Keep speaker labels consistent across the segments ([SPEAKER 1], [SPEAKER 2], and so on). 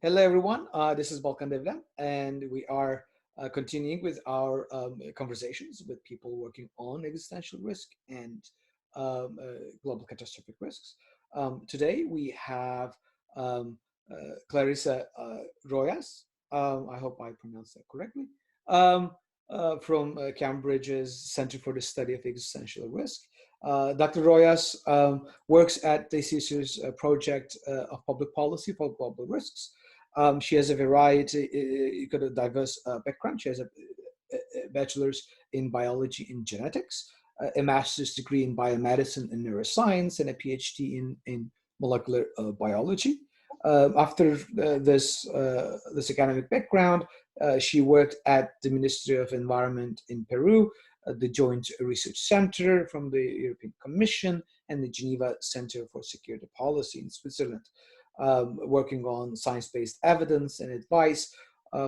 [SPEAKER 1] Hello, everyone. This is Balkan Devlan, and we are continuing with our conversations with people working on existential risk and global catastrophic risks. Today, we have Clarissa Rojas. I hope I pronounced that correctly. Um, from Cambridge's Center for the Study of Existential Risk. Dr. Rojas works at the CSER's project of public policy for global risks. She has a got a diverse background. She has a bachelor's in biology and genetics, a master's degree in biomedicine and neuroscience, and a PhD in molecular biology. After this academic background, she worked at the Ministry of Environment in Peru, the Joint Research Center from the European Commission, and the Geneva Center for Security Policy in Switzerland, working on science-based evidence and advice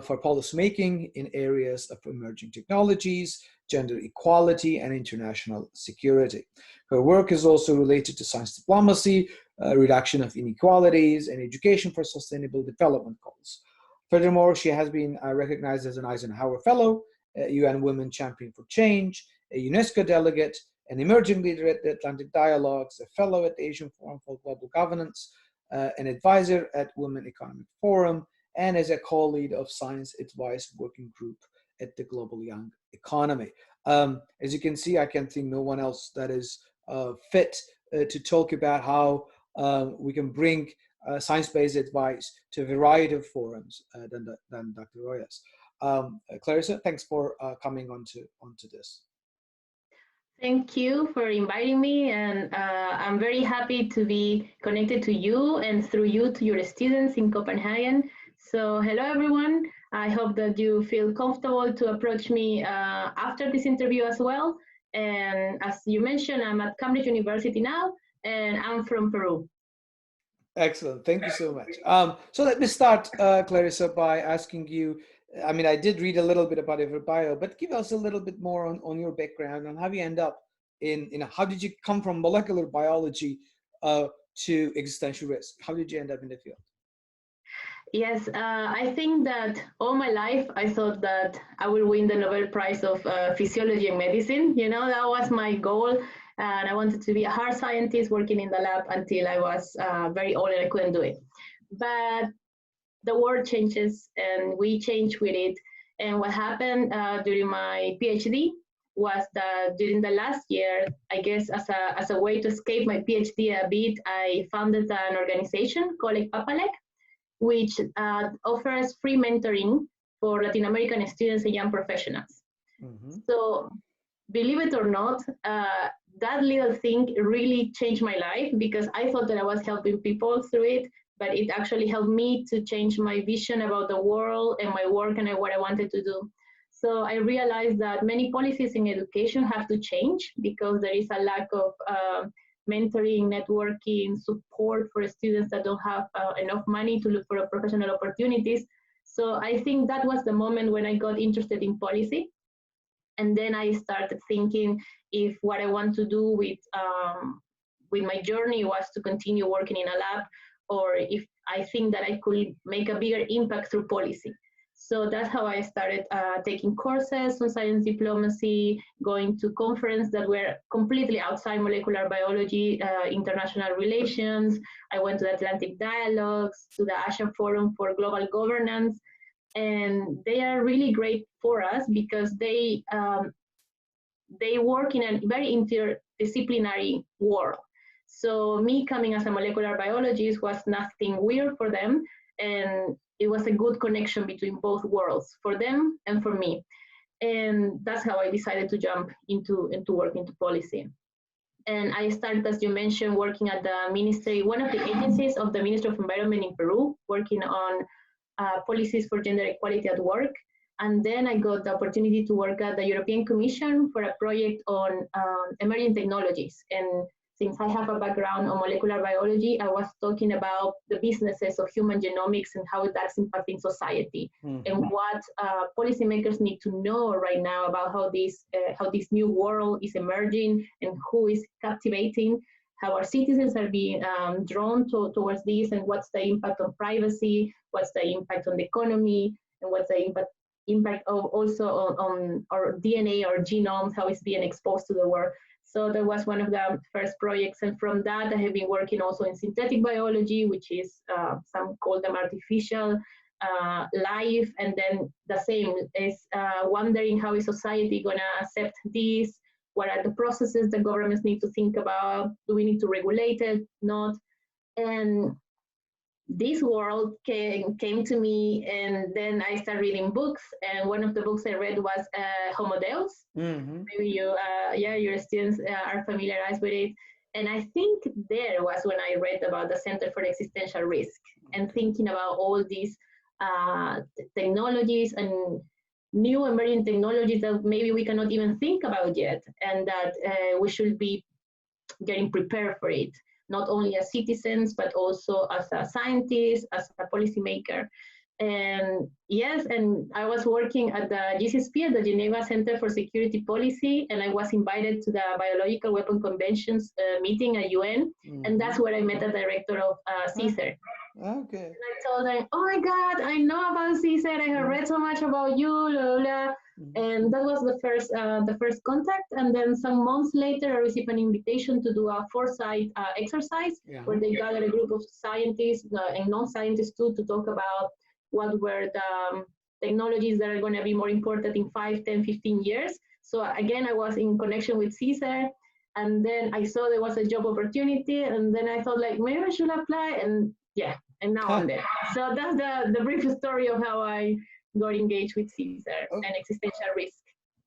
[SPEAKER 1] for policymaking in areas of emerging technologies, gender equality, and international security. Her work is also related to science diplomacy, reduction of inequalities, and education for sustainable development goals. Furthermore, she has been recognized as an Eisenhower Fellow, a UN Women Champion for Change, a UNESCO delegate, an emerging leader at the Atlantic Dialogues, a fellow at the Asian Forum for Global Governance, an advisor at Women Economic Forum, and as a co-lead of Science Advice Working Group at the Global Young Economy. As you can see, I can think no one else that is fit to talk about how we can bring science-based advice to a variety of forums than Dr. Rojas. Clarissa, thanks for coming onto this.
[SPEAKER 2] Thank you for inviting me, and I'm very happy to be connected to you and through you to your students in Copenhagen. So hello everyone. I hope that you feel comfortable to approach me after this interview as well. And as you mentioned, I'm at Cambridge University now, and I'm from Peru.
[SPEAKER 1] Excellent. Thank you so much. So let me start, Clarissa, by asking you, I mean, I did read a little bit about your bio, but give us a little bit more on your background and how you end up how did you come from molecular biology to existential risk? How did you end up in the field?
[SPEAKER 2] Yes, I think that all my life I thought that I will win the Nobel Prize of Physiology and Medicine. You know, that was my goal. And I wanted to be a hard scientist working in the lab until I was very old and I couldn't do it. But the world changes and we change with it. And what happened during my PhD was that during the last year, I guess as a way to escape my PhD a bit, I founded an organization called Papalec, which offers free mentoring for Latin American students and young professionals. Mm-hmm. So believe it or not, that little thing really changed my life because I thought that I was helping people through it, but it actually helped me to change my vision about the world and my work and what I wanted to do. So I realized that many policies in education have to change because there is a lack of mentoring, networking, support for students that don't have enough money to look for professional opportunities. So I think that was the moment when I got interested in policy. And then I started thinking if what I want to do with my journey was to continue working in a lab, or if I think that I could make a bigger impact through policy. So that's how I started taking courses on science diplomacy, going to conferences that were completely outside molecular biology, international relations. I went to the Atlantic Dialogues, to the Asian Forum for Global Governance, and they are really great for us because they work in a very interdisciplinary world. So me coming as a molecular biologist was nothing weird for them, and it was a good connection between both worlds for them and for me. And that's how I decided to jump into work into policy. And I started, as you mentioned, working at the ministry, one of the agencies of the Ministry of Environment in Peru, working on policies for gender equality at work. And then I got the opportunity to work at the European Commission for a project on emerging technologies. And since I have a background on molecular biology, I was talking about the businesses of human genomics and how that's impacting society, and what policymakers need to know right now about how this new world is emerging and who is captivating, how our citizens are being drawn towards this, and what's the impact on privacy, what's the impact on the economy, and what's the impact of also on our DNA or genomes, how it's being exposed to the world. So that was one of the first projects. And from that, I have been working also in synthetic biology, which is some call them artificial life. And then the same is wondering how is society going to accept this? What are the processes that governments need to think about? Do we need to regulate it? Not? And this world came to me, and then I started reading books. And one of the books I read was Homo Deus.
[SPEAKER 1] Mm-hmm.
[SPEAKER 2] Maybe you, your students are familiarized with it. And I think there was when I read about the Center for Existential Risk, and thinking about all these technologies and new emerging technologies that maybe we cannot even think about yet, and that we should be getting prepared for it, not only as citizens, but also as a scientist, as a policymaker. And yes, and I was working at the GCSP, at the Geneva Center for Security Policy, and I was invited to the Biological Weapon Conventions meeting at UN, and that's where I met the director of CSER.
[SPEAKER 1] Okay.
[SPEAKER 2] And I told them, oh my God, I know about CSER, I have read so much about you, blah, blah. And that was the first contact. And then some months later, I received an invitation to do a foresight exercise, where they gathered a group of scientists and non-scientists too, to talk about what were the technologies that are going to be more important in 5, 10, 15 years. So again, I was in connection with CSER, and then I saw there was a job opportunity, and then I thought like, maybe I should apply, and yeah, and now I'm there. So that's the brief story of how I got engaged with CSER and existential risk.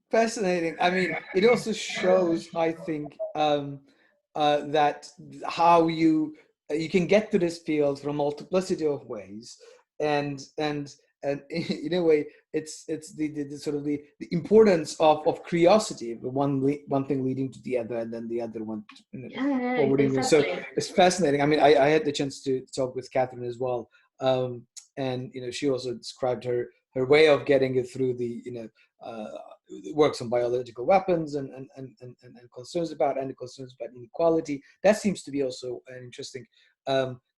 [SPEAKER 1] Fascinating. I mean, it also shows, I think, that how you can get to this field from a multiplicity of ways, and in a way, it's the sort of the importance of curiosity, one thing leading to the other, and then the other one forwarding.
[SPEAKER 2] Exactly.
[SPEAKER 1] So it's fascinating. I mean, I had the chance to talk with Catherine as well, and she also described her way of getting it through the works on biological weapons and concerns about inequality. That seems to be also an interesting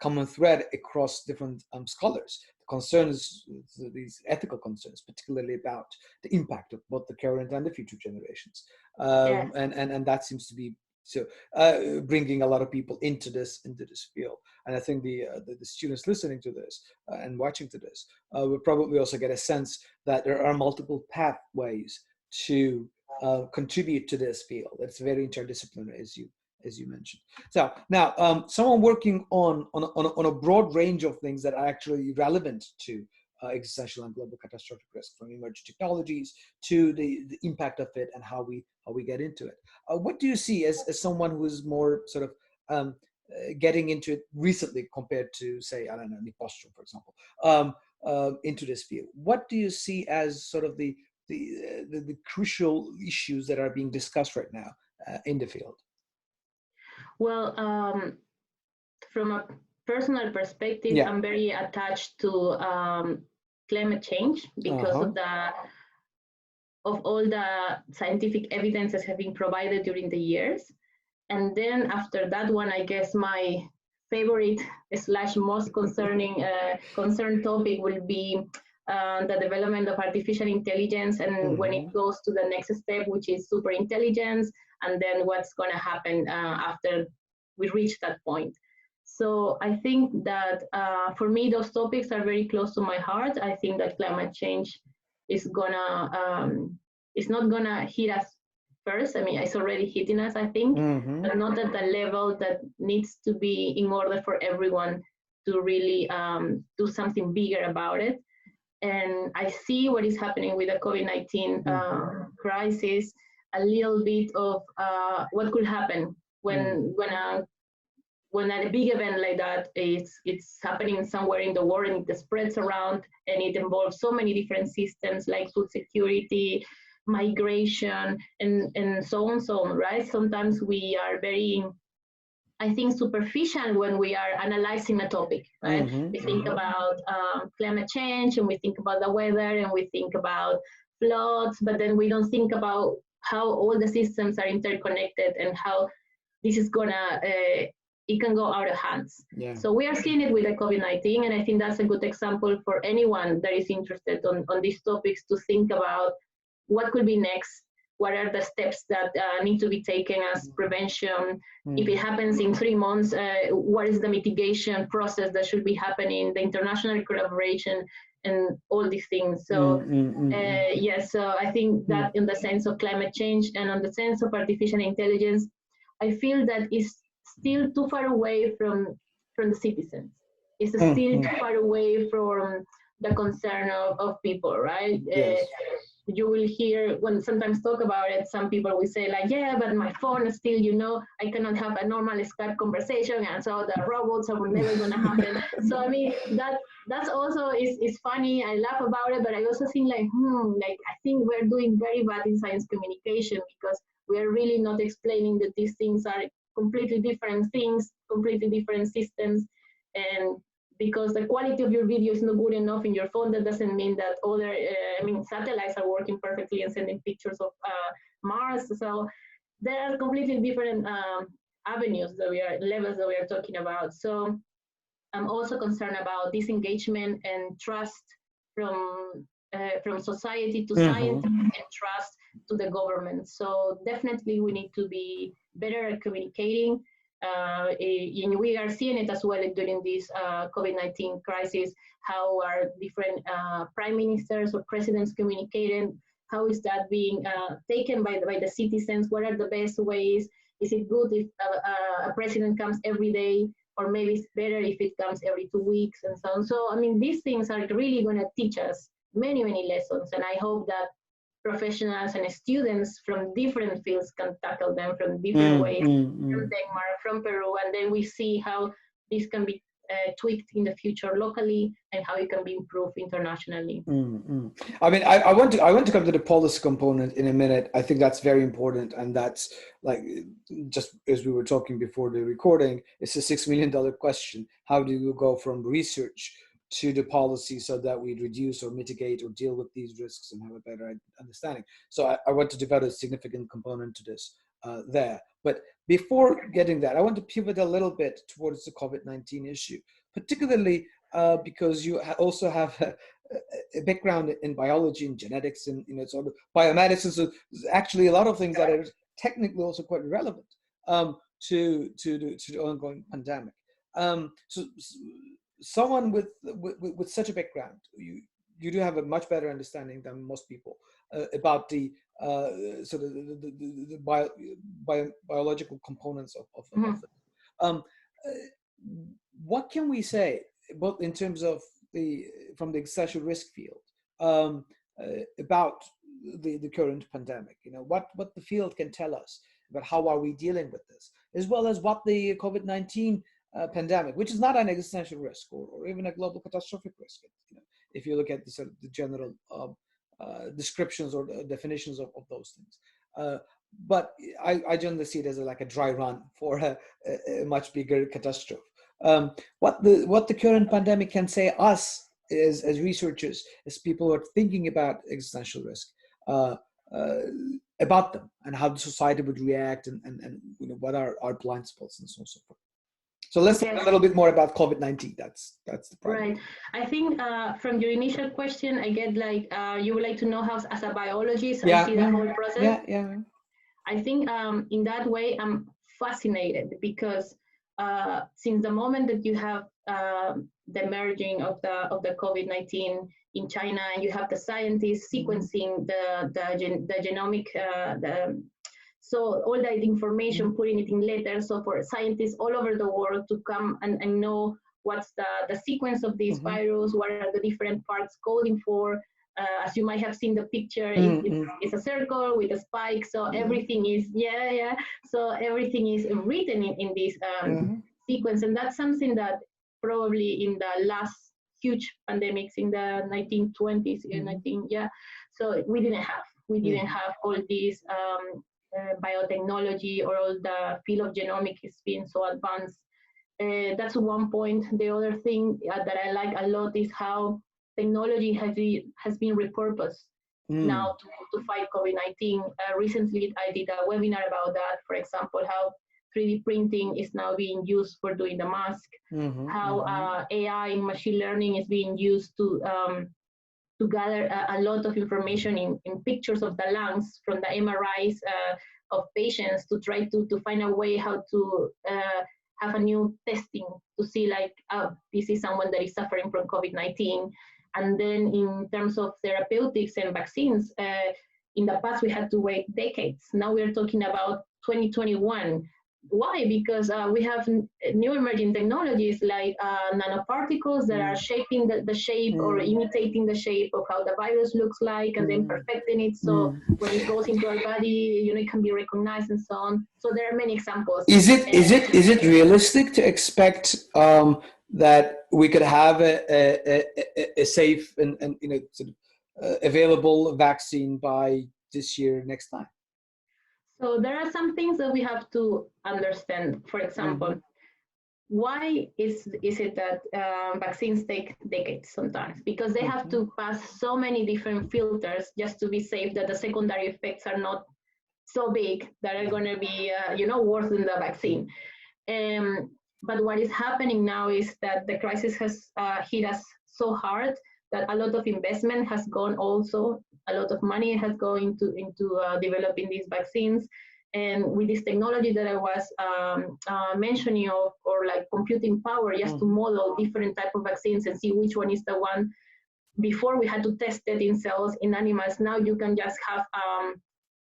[SPEAKER 1] common thread across different scholars. Concerns, these ethical concerns, particularly about the impact of both the current and the future generations, and that seems to be bringing a lot of people into this field. And I think the students listening to this and watching to this will probably also get a sense that there are multiple pathways to contribute to this field. It's very interdisciplinary, as you mentioned. So now, someone working on a broad range of things that are actually relevant to existential and global catastrophic risk, from emerging technologies to the impact of it and how we get into it. What do you see as someone who is more sort of getting into it recently compared to, say, I don't know, Nick Bostrom, for example, into this field? What do you see as sort of the crucial issues that are being discussed right now in the field?
[SPEAKER 2] Well, from a personal perspective, I'm very attached to climate change because of all the scientific evidences have been provided during the years. And then after that one, I guess my favorite / most concern topic will be the development of artificial intelligence, and when it goes to the next step, which is super intelligence, and then what's going to happen after we reach that point. So I think that for me, those topics are very close to my heart. I think that climate change is it's not gonna hit us first. I mean, it's already hitting us, I think, but not at the level that needs to be in order for everyone to really do something bigger about it. And I see what is happening with the COVID-19 crisis, a little bit of what could happen when a big event like that it's happening somewhere in the world, and it spreads around, and it involves so many different systems like food security, migration, and so on, right? Sometimes we are very, I think, superficial when we are analyzing a topic, right? We think about climate change, and we think about the weather, and we think about floods, but then we don't think about how all the systems are interconnected and how this is gonna, it can go out of hands.
[SPEAKER 1] Yeah.
[SPEAKER 2] So we are seeing it with the COVID-19, and I think that's a good example for anyone that is interested on these topics to think about what could be next, what are the steps that need to be taken as prevention. If it happens in 3 months, what is the mitigation process that should be happening, the international collaboration, and all these things. So yes, so I think that in the sense of climate change and on the sense of artificial intelligence, I feel that it's still too far away from the citizens. It's still too far away from the concern of people, right?
[SPEAKER 1] Yes.
[SPEAKER 2] You will hear when sometimes talk about it, some people will say like, yeah, but my phone is still, I cannot have a normal Skype conversation, and so the robots are never gonna happen. So I mean, that's also is funny. I laugh about it, but I also think like, I think we're doing very bad in science communication, because we are really not explaining that these things are completely different things, completely different systems. And because the quality of your video is not good enough in your phone, that doesn't mean that other, satellites are working perfectly and sending pictures of Mars. So there are completely different levels that we are talking about. So I'm also concerned about disengagement and trust from society to science, and trust to the government. So definitely we need to be better at communicating. And we are seeing it as well during this COVID-19 crisis, how are different prime ministers or presidents communicating, how is that being taken by the citizens, what are the best ways, is it good if a president comes every day, or maybe it's better if it comes every 2 weeks, and so on. So, I mean, these things are really going to teach us many, many lessons, and I hope that professionals and students from different fields can tackle them from different ways, from Denmark, from Peru, and then we see how this can be tweaked in the future locally, and how it can be improved internationally.
[SPEAKER 1] I mean, I want to come to the policy component in a minute. I think that's very important, and that's like, just as we were talking before the recording, it's a $6 million question. How do you go from research to the policy so that we reduce or mitigate or deal with these risks and have a better understanding? So I want to devote a significant component to this there. But before getting that, I want to pivot a little bit towards the COVID-19 issue, particularly because you also have a background in biology and genetics and sort of biomedicine. So there's actually a lot of things that are technically also quite relevant to the ongoing pandemic. So someone with such a background, you do have a much better understanding than most people about the sort of the biological components of it. What can we say, both in terms of from the existential risk field, about the current pandemic? What the field can tell us about how are we dealing with this, as well as what the COVID-19 pandemic, which is not an existential risk or even a global catastrophic risk, if you look at the sort of the general descriptions or definitions of those things. But I generally see it as like a dry run for a much bigger catastrophe. What the current pandemic can say us as researchers, as people who are thinking about existential risk, about them and how the society would react, and what are our blind spots and so on and so forth. So let's talk a little bit more about COVID-19. That's the problem.
[SPEAKER 2] Right. I think from your initial question, I get like you would like to know how, as a biologist, I see the whole process.
[SPEAKER 1] Yeah.
[SPEAKER 2] I think in that way, I'm fascinated, because since the moment that you have the merging of the COVID-19 in China, and you have the scientists sequencing the genomic, so all that information, putting it in letters, so for scientists all over the world to come and know what's the sequence of this virus, what are the different parts coding for. As you might have seen the picture, it's a circle with a spike, so everything is, so everything is written in this sequence, and that's something that probably in the last huge pandemics in the 1920s, so we didn't have all these biotechnology, or all the field of genomics is being so advanced. That's one point. The other thing that I like a lot is how technology has been repurposed now to fight COVID-19. Recently, I did a webinar about that. For example, how 3D printing is now being used for doing the mask, how AI and machine learning is being used to gather a lot of information in pictures of the lungs from the MRIs of patients to try to find a way how to have a new testing to see like, this is someone that is suffering from COVID-19. And then in terms of therapeutics and vaccines, in the past we had to wait decades. Now we're talking about 2021. Why? Because we have new emerging technologies like nanoparticles that are shaping the shape or imitating the shape of how the virus looks like, and then perfecting it so when it goes into our body, it can be recognized and so on. So there are many examples.
[SPEAKER 1] Is it realistic to expect that we could have a safe and sort of available vaccine by this year, next time?
[SPEAKER 2] So there are some things that we have to understand. For example, why is it that vaccines take decades sometimes? Because they have to pass so many different filters just to be safe that the secondary effects are not so big that are going to be, worse than the vaccine. But what is happening now is that the crisis has hit us so hard that a lot of investment has gone also, a lot of money has gone into developing these vaccines. And with this technology that I was mentioning of, or like computing power, just to model different type of vaccines and see which one is the one. Before we had to test it in cells, in animals. Now you can just have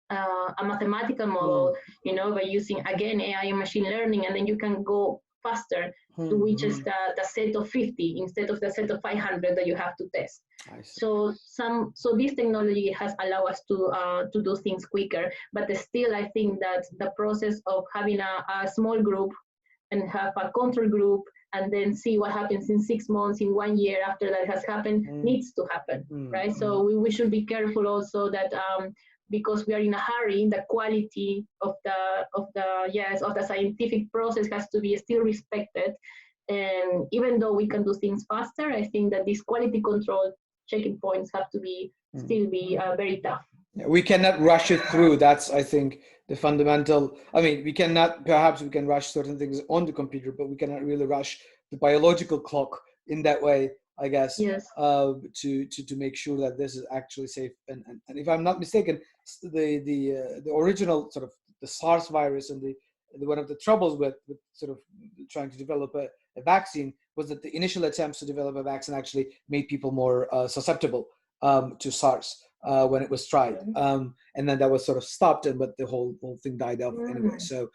[SPEAKER 2] a mathematical model, by using, again, AI and machine learning, and then you can go faster to which is the set of 50 instead of the set of 500 that you have to test. So this technology has allowed us to do things quicker, but still I think that the process of having a small group and have a control group and then see what happens in 6 months, in 1 year after that has happened, needs to happen, right? So we should be careful also that because we are in a hurry, the quality of the scientific process has to be still respected. And even though we can do things faster, I think that these quality control checking points have to be still be very tough.
[SPEAKER 1] Yeah, we cannot rush it through. That's, I think, the fundamental. I mean, we can rush certain things on the computer, but we cannot really rush the biological clock in that way, I guess.
[SPEAKER 2] Yes.
[SPEAKER 1] To make sure that this is actually safe. And if I'm not mistaken, the original sort of the SARS virus and the one of the troubles with sort of trying to develop a vaccine was that the initial attempts to develop a vaccine actually made people more susceptible to SARS when it was tried, and then that was sort of stopped, but the whole thing died off anyway. So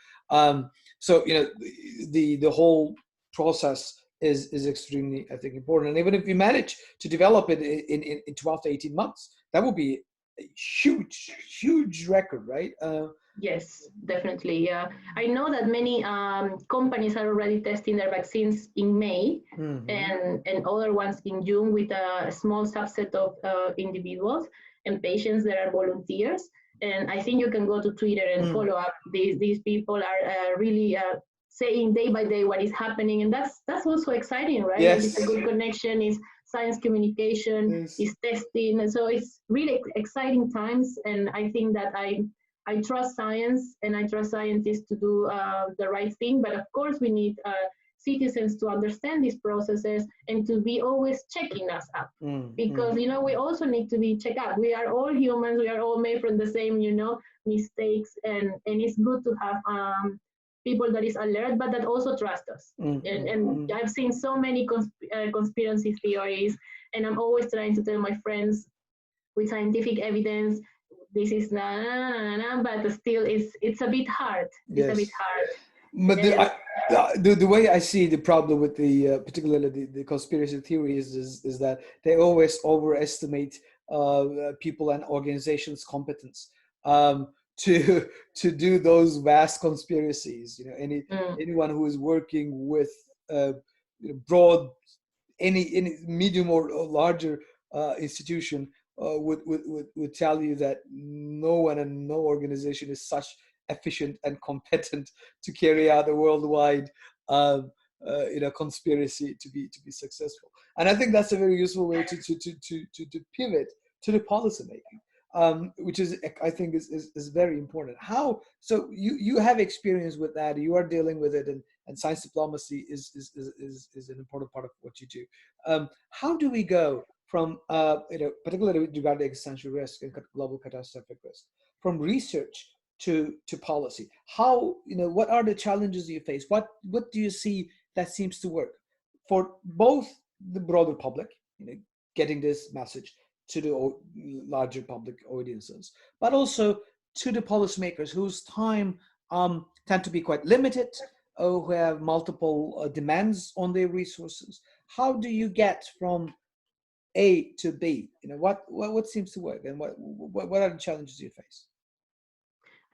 [SPEAKER 1] the whole process is extremely, I think, important. And even if we manage to develop it in 12 to 18 months, that would be a huge record, right?
[SPEAKER 2] Yes, definitely. Yeah, I know that many companies are already testing their vaccines in May and other ones in June with a small subset of individuals and patients that are volunteers. And I think you can go to Twitter and follow up. These people are really saying day by day what is happening, and that's also exciting, right?
[SPEAKER 1] Yes.
[SPEAKER 2] It's a good connection. Is science communication, is testing, and so it's really exciting times. And I think that I trust science and I trust scientists to do the right thing. But of course, we need citizens to understand these processes and to be always checking us up. Because, we also need to be checked up. We are all humans. We are all made from the same, mistakes. And it's good to have people that is alert, but that also trust us. And I've seen so many conspiracy theories, and I'm always trying to tell my friends with scientific evidence, this is but still it's a bit hard. It's a bit hard.
[SPEAKER 1] But the way I see the problem with particularly the conspiracy theories is that they always overestimate people and organizations' competence to do those vast conspiracies. Anyone who is working with broad, any medium or larger institution would tell you that no one and no organization is such efficient and competent to carry out a worldwide conspiracy to be successful. And I think that's a very useful way to pivot to the policy making. which is, I think, is very important. How, so you have experience with that, you are dealing with it, and science diplomacy is an important part of what you do. How do we go from, particularly with regard to existential risk and global catastrophic risk, from research to policy? How, what are the challenges you face? What do you see that seems to work for both the broader public, getting this message to the larger public audiences, but also to the policymakers whose time tend to be quite limited, who have multiple demands on their resources? How do you get from A to B? What seems to work, and what are the challenges you face?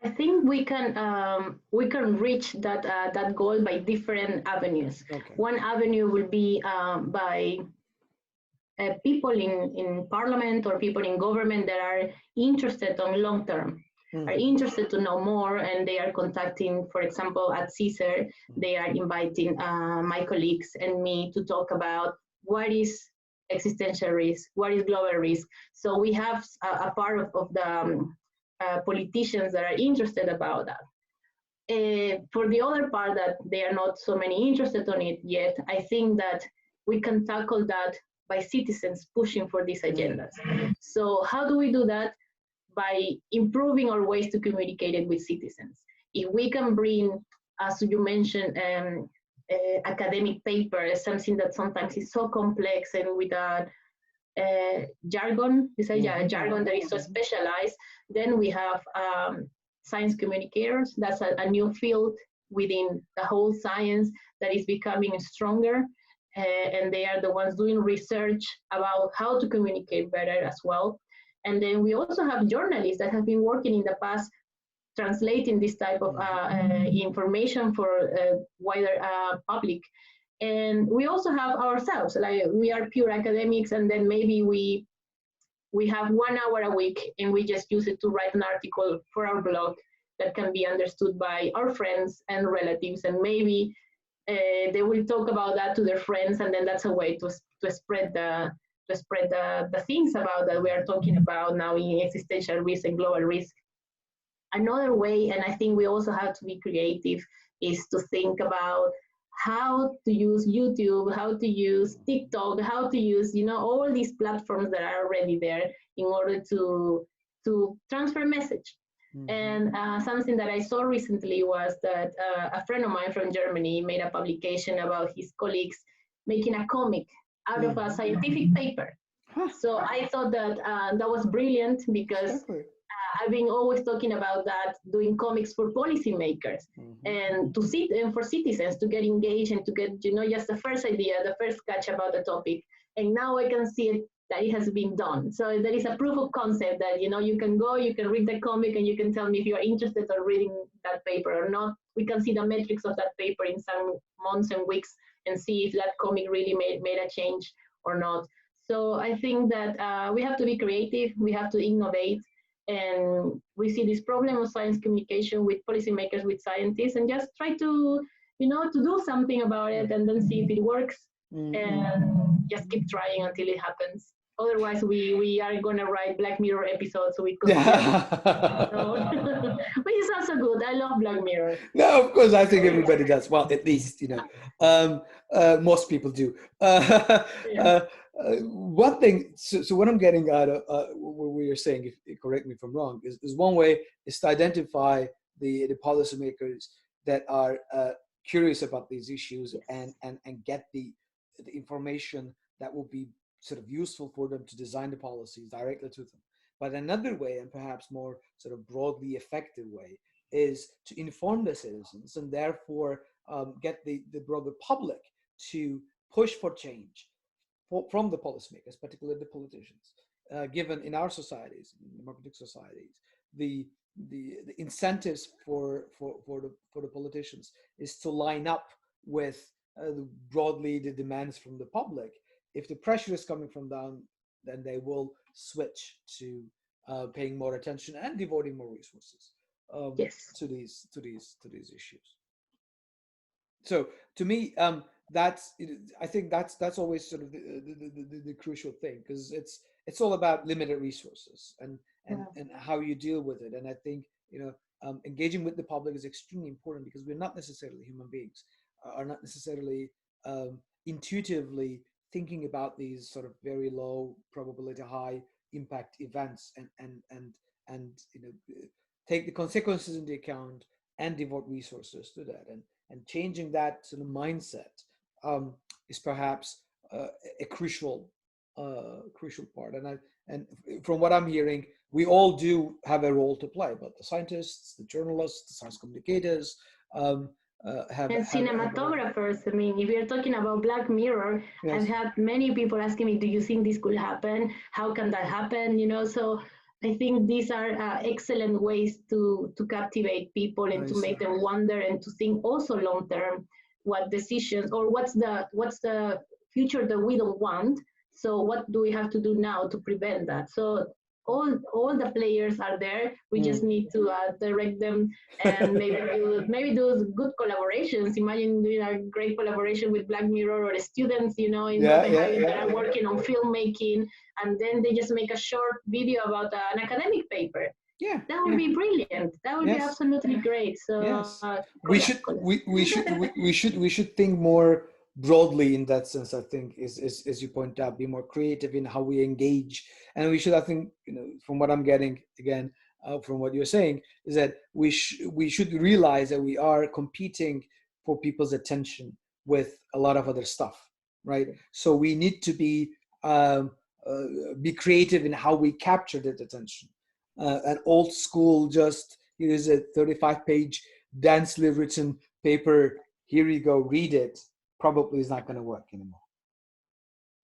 [SPEAKER 2] I think we can reach that goal by different avenues.
[SPEAKER 1] Okay.
[SPEAKER 2] One avenue will be by people in parliament or people in government that are interested on long term, are interested to know more, and they are contacting, for example, at CSER, they are inviting my colleagues and me to talk about what is existential risk, what is global risk. So we have a part of the politicians that are interested about that. For the other part that they are not so many interested on it yet, I think that we can tackle that by citizens pushing for these agendas. So how do we do that? By improving our ways to communicate it with citizens. If we can bring, as you mentioned, academic papers, something that sometimes is so complex and with a jargon, jargon that is so specialized, then we have science communicators. That's a new field within the whole science that is becoming stronger. And they are the ones doing research about how to communicate better as well. And then we also have journalists that have been working in the past translating this type of information for wider public. And we also have ourselves, like we are pure academics, and then maybe we have 1 hour a week and we just use it to write an article for our blog that can be understood by our friends and relatives, and maybe they will talk about that to their friends, and then that's a way to spread the things about that we are talking about now in existential risk and global risk. Another way, and I think we also have to be creative, is to think about how to use YouTube, how to use TikTok, how to use all these platforms that are already there in order to transfer message. And something that I saw recently was that a friend of mine from Germany made a publication about his colleagues making a comic out of a scientific paper. So I thought that that was brilliant, because I've been always talking about that, doing comics for policymakers and to sit and for citizens to get engaged and to get, just the first idea, the first catch about the topic. And now I can see it, that it has been done. So there is a proof of concept that, you can go, you can read the comic, and you can tell me if you are interested in reading that paper or not. We can see the metrics of that paper in some months and weeks and see if that comic really made a change or not. So I think that we have to be creative, we have to innovate, and we see this problem of science communication with policymakers, with scientists, and just try to, to do something about it, and then see if it works, and just keep trying until it happens. Otherwise, we are going to write Black Mirror episodes with which is also good. I love Black Mirror.
[SPEAKER 1] No, of course, I think everybody does. Well, at least, most people do. One thing, so what I'm getting out of what you're saying, if correct me if I'm wrong, is one way is to identify the policymakers that are curious about these issues, and get the information that will be sort of useful for them to design the policies directly to them. But another way, and perhaps more sort of broadly effective way, is to inform the citizens, and therefore get the broader public to push for change from the policymakers, particularly the politicians. Given in our societies, in democratic societies, the incentives for the politicians is to line up with broadly the demands from the public. If the pressure is coming from down, then they will switch to paying more attention and devoting more resources to these issues. So to me, I think that's always sort of the crucial thing, because it's all about limited resources and how you deal with it. And I think, engaging with the public is extremely important, because we're not necessarily human beings, are not necessarily intuitively thinking about these sort of very low probability, high impact events, and take the consequences into account and devote resources to that. And changing that sort of mindset is perhaps a crucial part. And from what I'm hearing, we all do have a role to play, but the scientists, the journalists, the science communicators,
[SPEAKER 2] and cinematographers. I mean, if you're talking about Black Mirror, yes. I've had many people asking me, do you think this could happen? How can that happen? So I think these are excellent ways to captivate people and to make them wonder and to think also long term what decisions, or what's the future that we don't want. So what do we have to do now to prevent that? So all the players are there. We just need to direct them, and maybe do good collaborations. Imagine doing a great collaboration with Black Mirror or students, in Copenhagen that are working on filmmaking, and then they just make a short video about an academic paper.
[SPEAKER 1] Yeah,
[SPEAKER 2] that would be brilliant. That would be absolutely great. So
[SPEAKER 1] yes. We should think more broadly in that sense. I think is as you point out, be more creative in how we engage, and we should, I think, from what I'm getting again from what you're saying, is that we should realize that we are competing for people's attention with a lot of other stuff, right? So we need to be creative in how we capture that attention. An old school, just here's a 35-page densely written paper, here you go, read it, probably is not going to work anymore.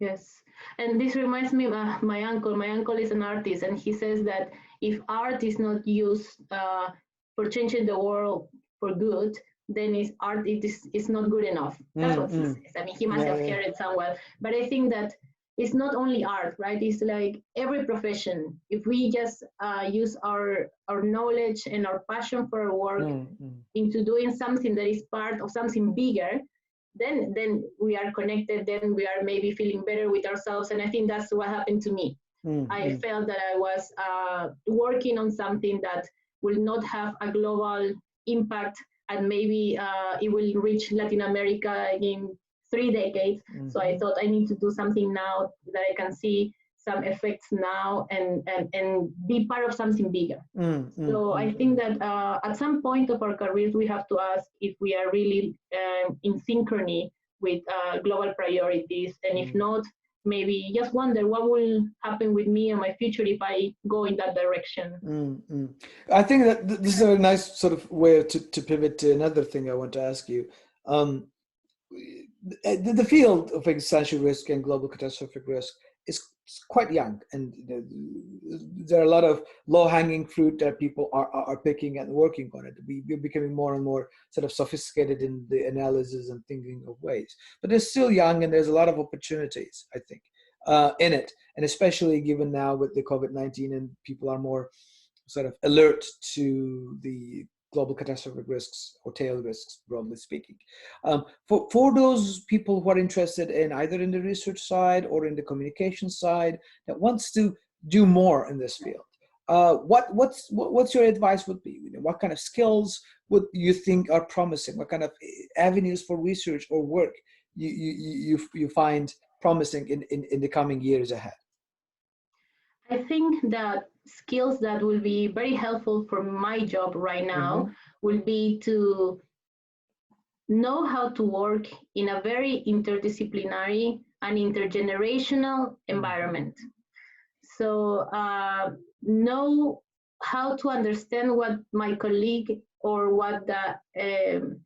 [SPEAKER 2] Yes, and this reminds me of my uncle. My uncle is an artist, and he says that if art is not used for changing the world for good, then art is not good enough. That's what he says. I mean, he must have heard it somewhere. But I think that it's not only art, right? It's like every profession. If we just use our knowledge and our passion for our work into doing something that is part of something bigger, then we are connected, then we are maybe feeling better with ourselves. And I think that's what happened to me. I felt that I was working on something that will not have a global impact, and maybe it will reach Latin America in 3 decades. So I thought I need to do something now that I can see some effects now and be part of something bigger. So I think that at some point of our careers, we have to ask if we are really in synchrony with global priorities. And if not, maybe just wonder what will happen with me and my future if I go in that direction.
[SPEAKER 1] I think that this is a nice sort of way to pivot to another thing I want to ask you. The field of existential risk and global catastrophic risk is quite young, and there are a lot of low-hanging fruit that people are picking and working on it. We're becoming more and more sort of sophisticated in the analysis and thinking of ways, but they're still young, and there's a lot of opportunities, I think, in it, and especially given now with the COVID-19, and people are more sort of alert to the global catastrophic risks or tail risks, broadly speaking. For those people who are interested in either in the research side or in the communication side that wants to do more in this field, what's your advice would be? What kind of skills would you think are promising? What kind of avenues for research or work you find promising in the coming years ahead?
[SPEAKER 2] I think that skills that will be very helpful for my job right now will be to know how to work in a very interdisciplinary and intergenerational environment. So know how to understand what my colleague or what the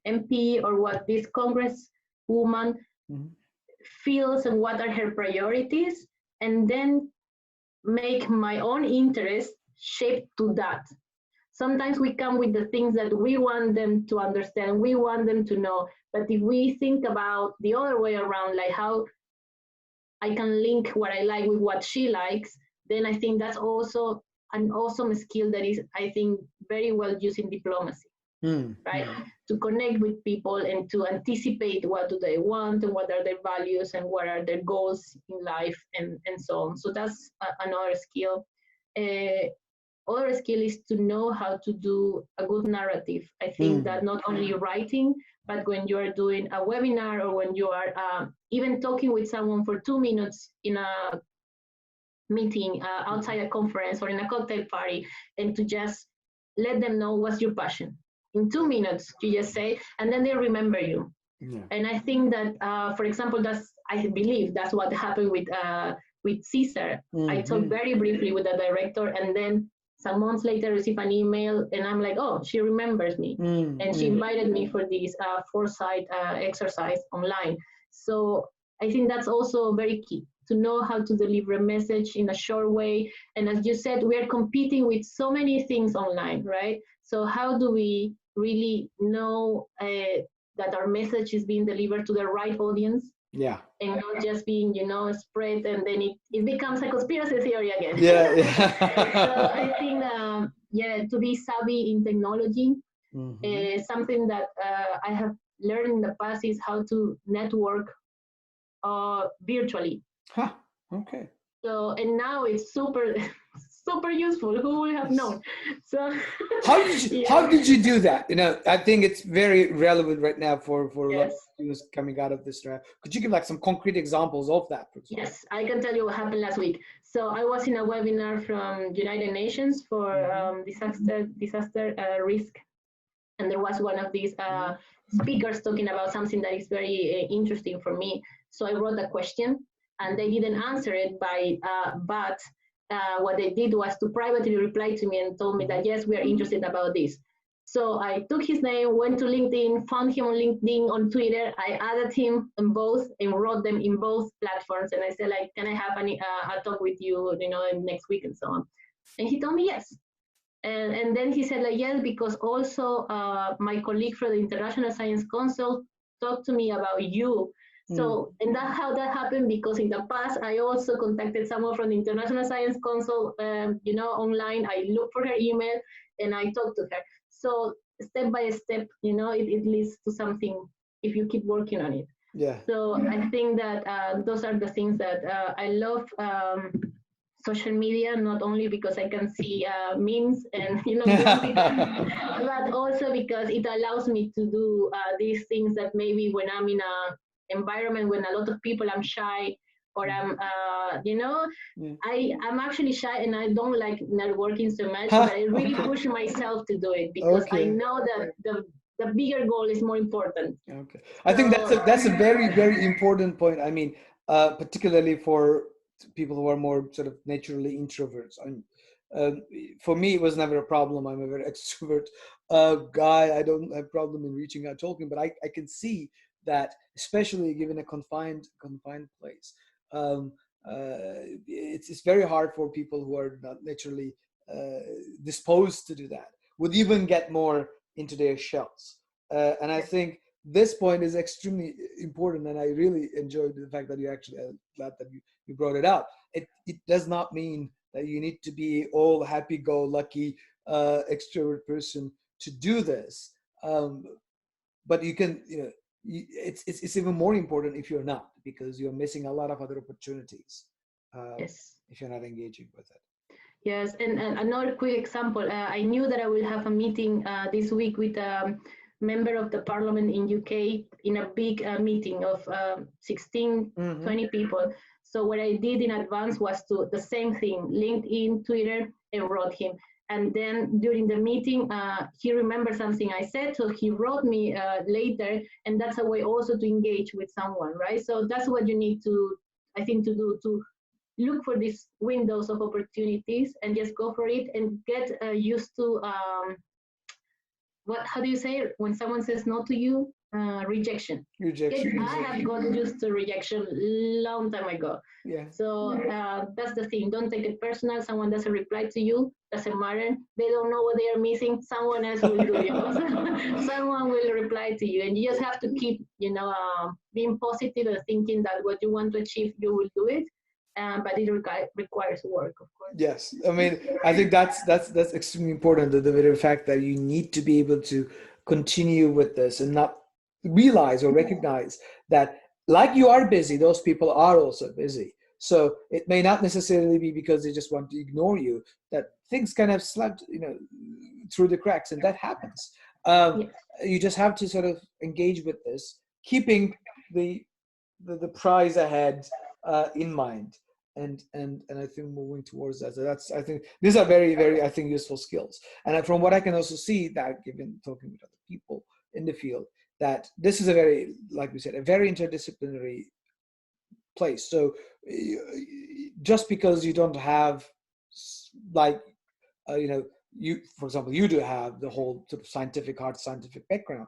[SPEAKER 2] MP or what this congresswoman feels and what are her priorities, and then make my own interest shape to that. Sometimes we come with the things that we want them to understand, we want them to know, but if we think about the other way around, like how I can link what I like with what she likes, then I think that's also an awesome skill that is, I think, very well used in diplomacy. right? To connect with people and to anticipate what do they want and what are their values and what are their goals in life and so on. So that's another skill. Other skill is to know how to do a good narrative. I think that not only writing, but when you are doing a webinar or when you are even talking with someone for 2 minutes in a meeting outside a conference or in a cocktail party, and to just let them know what's your passion. In 2 minutes, you just say, and then they remember you. Yeah. And I think that, for example, I believe that's what happened with CSER. I talked very briefly with the director, and then some months later received an email, and I'm like, oh, she remembers me. And she invited me for this foresight exercise online. So I think that's also very key, to know how to deliver a message in a short way. And as you said, we are competing with so many things online, right? So how do we really know that our message is being delivered to the right audience? Yeah. And not just being, spread, and then it becomes a conspiracy theory again. Yeah. So I think, to be savvy in technology, something that I have learned in the past is how to network virtually. Huh. Okay. So, and now it's super useful. Who would have known? So how did you do that? I think it's very relevant right now for a lot of students coming out of this. Could you give like some concrete examples of that? Yes, I can tell you what happened last week. So I was in a webinar from United Nations for disaster risk, and there was one of these speakers talking about something that is very interesting for me. So I wrote a question, and they didn't answer it but what they did was to privately reply to me and told me that, yes, we are interested about this. So I took his name, went to LinkedIn, found him on LinkedIn, on Twitter. I added him in both and wrote them in both platforms. And I said, like, can I have a talk with you, next week and so on. And he told me yes. And then he said, like, yes, because also my colleague from the International Science Council talked to me about you. So, and that's how that happened, because in the past, I also contacted someone from the International Science Council, online. I looked for her email and I talked to her. So step by step, it leads to something if you keep working on it. Yeah. So I think that those are the things that I love. Social media, not only because I can see memes and but also because it allows me to do these things that maybe when I'm in a environment when a lot of people, I'm shy, or I'm I'm actually shy and I don't like networking so much, but I really push myself to do it because I know that the bigger goal is more important. Okay, I think that's a very, very important point. I mean, particularly for people who are more sort of naturally introverts. For me, it was never a problem. I'm a very extrovert guy. I don't have a problem in reaching out, talking, but I can see that, especially given a confined place, it's very hard for people who are not naturally disposed to do that, would even get more into their shells. And I think this point is extremely important, and I really enjoyed the fact that you actually, glad that you brought it up. It does not mean that you need to be all happy-go-lucky extrovert person to do this, but you can, it's even more important if you're not, because you're missing a lot of other opportunities if you're not engaging with it. Yes, and another quick example. I knew that I will have a meeting this week with member of the parliament in UK in a big meeting of 16, 20 people. So what I did in advance was the same thing, LinkedIn, Twitter, and wrote him. And then during the meeting, he remembered something I said, so he wrote me later, and that's a way also to engage with someone, right? So that's what you need to, I think, to do, to look for these windows of opportunities and just go for it and get used to how do you say it when someone says no to you? Rejection. I have got used to rejection long time ago. Yeah. So that's the thing. Don't take it personal. Someone doesn't reply to you. Doesn't matter. They don't know what they are missing. Someone else will do it. Someone will reply to you, and you just have to keep, being positive and thinking that what you want to achieve, you will do it. But it requires work, of course. Yes, I mean, I think that's extremely important. The very fact that you need to be able to
[SPEAKER 1] continue with this and not realize or recognize that, like you are busy, those people are also busy. So it may not necessarily be because they just want to ignore you, that things kind of slipped, through the cracks, and that happens.
[SPEAKER 2] Yes.
[SPEAKER 1] You just have to sort of engage with this, keeping the prize ahead in mind, and I think moving towards that. So that's, I think these are very, very, I think, useful skills. And from what I can also see, that given talking with other people in the field, that this is a very, like we said, a very interdisciplinary place. So just because you don't have, like, you, for example, you do have the whole sort of hard scientific background.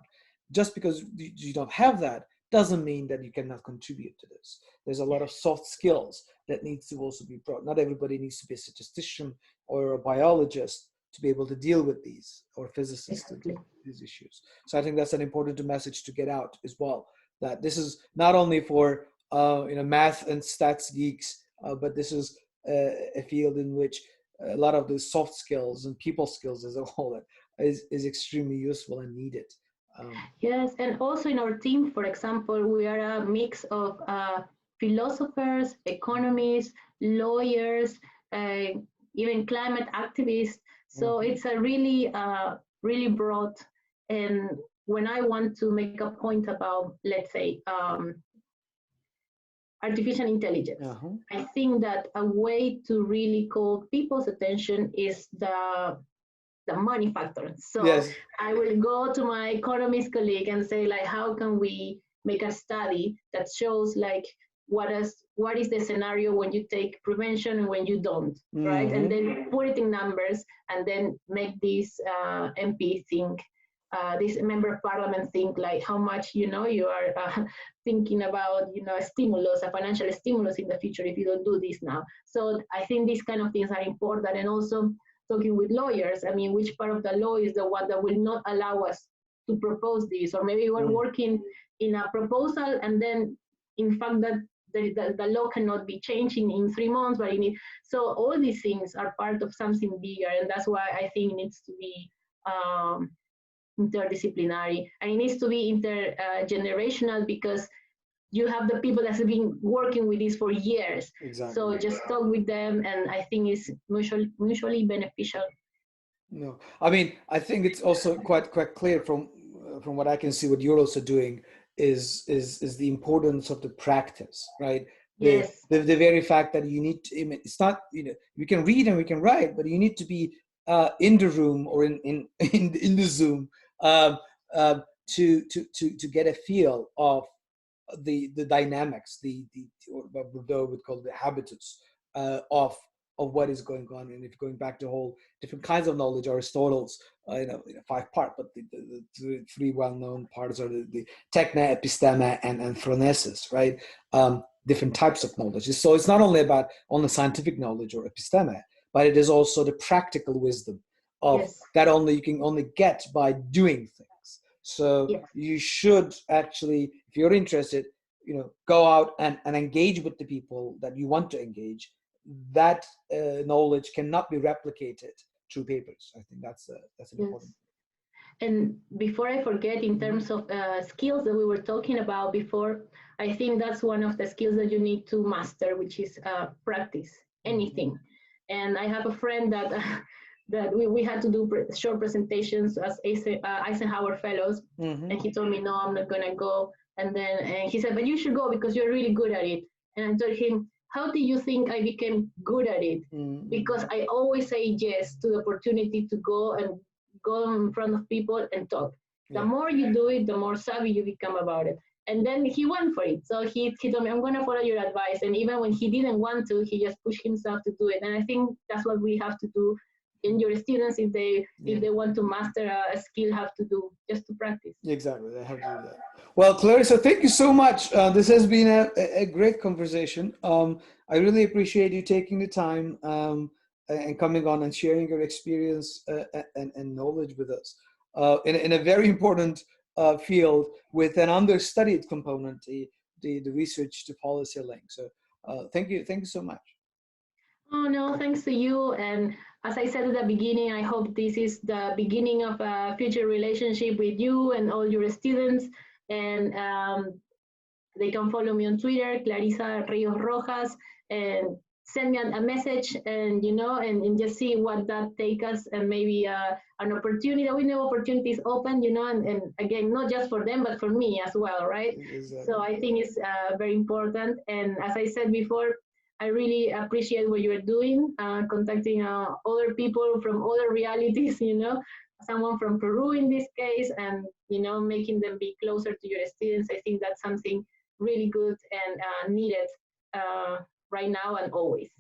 [SPEAKER 1] Just because you don't have that doesn't mean that you cannot contribute to this. There's a lot of soft skills that needs to also be brought. Not everybody needs to be a statistician or a biologist to be able to deal with these, or physicists to deal with these issues. So I think that's an important message to get out as well, that this is not only for math and stats geeks, but this is a field in which a lot of the soft skills and people skills as a whole is extremely useful and needed.
[SPEAKER 2] Yes, and also in our team, for example, we are a mix of philosophers, economists, lawyers, even climate activists. So it's a really, really broad. And when I want to make a point about, let's say, artificial intelligence, I think that a way to really call people's attention is the money factor. So yes. I will go to my economist colleague and say, like, how can we make a study that shows, like, what is the scenario when you take prevention and when you don't, right? And then put it in numbers, and then make this MP think, this member of parliament think, like, how much you are thinking about a stimulus, a financial stimulus in the future if you don't do this now. So I think these kind of things are important. And also talking with lawyers, I mean, which part of the law is the one that will not allow us to propose this? Or maybe we're working in a proposal, and then in fact that the law cannot be changing in 3 months, but so all these things are part of something bigger, and that's why I think it needs to be interdisciplinary, and it needs to be intergenerational, because you have the people that have been working with this for years. Exactly. So just talk with them, and I think it's mutually beneficial.
[SPEAKER 1] No, I mean, I think it's also quite clear from what I can see, what you're also doing is the importance of the practice, right?
[SPEAKER 2] Yes.
[SPEAKER 1] The very fact that you need to, it's not, we can read and we can write, but you need to be in the room or in the Zoom to get a feel of the dynamics, what we would call the habitus of what is going on. And if going back to whole different kinds of knowledge, Aristotle's 5-part, but the 3 well-known parts are the techne, episteme, and phronesis, right? Different types of knowledge. So it's not only about the scientific knowledge or episteme, but it is also the practical wisdom of that you can only get by doing things. So you should actually, if you're interested, go out and engage with the people that you want to engage. That knowledge cannot be replicated through papers. I think that's important.
[SPEAKER 2] And before I forget, in terms of skills that we were talking about before, I think that's one of the skills that you need to master, which is practice anything. And I have a friend that that we had to do short presentations as Eisenhower Fellows, and he told me, no, I'm not gonna go. And then he said, but you should go because you're really good at it. And I told him, how do you think I became good at it? Because I always say yes to the opportunity to go in front of people and talk. The more you do it, the more savvy you become about it. And then he went for it. So he told me, I'm going to follow your advice. And even when he didn't want to, he just pushed himself to do it. And I think that's what we have to do in your students, if they want to master a skill, have to do just to practice.
[SPEAKER 1] Exactly, they have to do that. Well, Clarissa, thank you so much. This has been a great conversation. I really appreciate you taking the time and coming on and sharing your experience and knowledge with us in a very important field with an understudied component, the research to policy link. So thank you so much.
[SPEAKER 2] Oh no, thanks to you. And as I said at the beginning, I hope this is the beginning of a future relationship with you and all your students. And they can follow me on Twitter, Clarissa Rios Rojas, and send me a message, and and just see what that take us, and maybe an opportunity. We know opportunities open, and again, not just for them, but for me as well, right?
[SPEAKER 1] Exactly.
[SPEAKER 2] So I think it's very important. And as I said before, I really appreciate what you're doing, contacting other people from other realities, someone from Peru in this case, and making them be closer to your students. I think that's something really good and needed right now and always.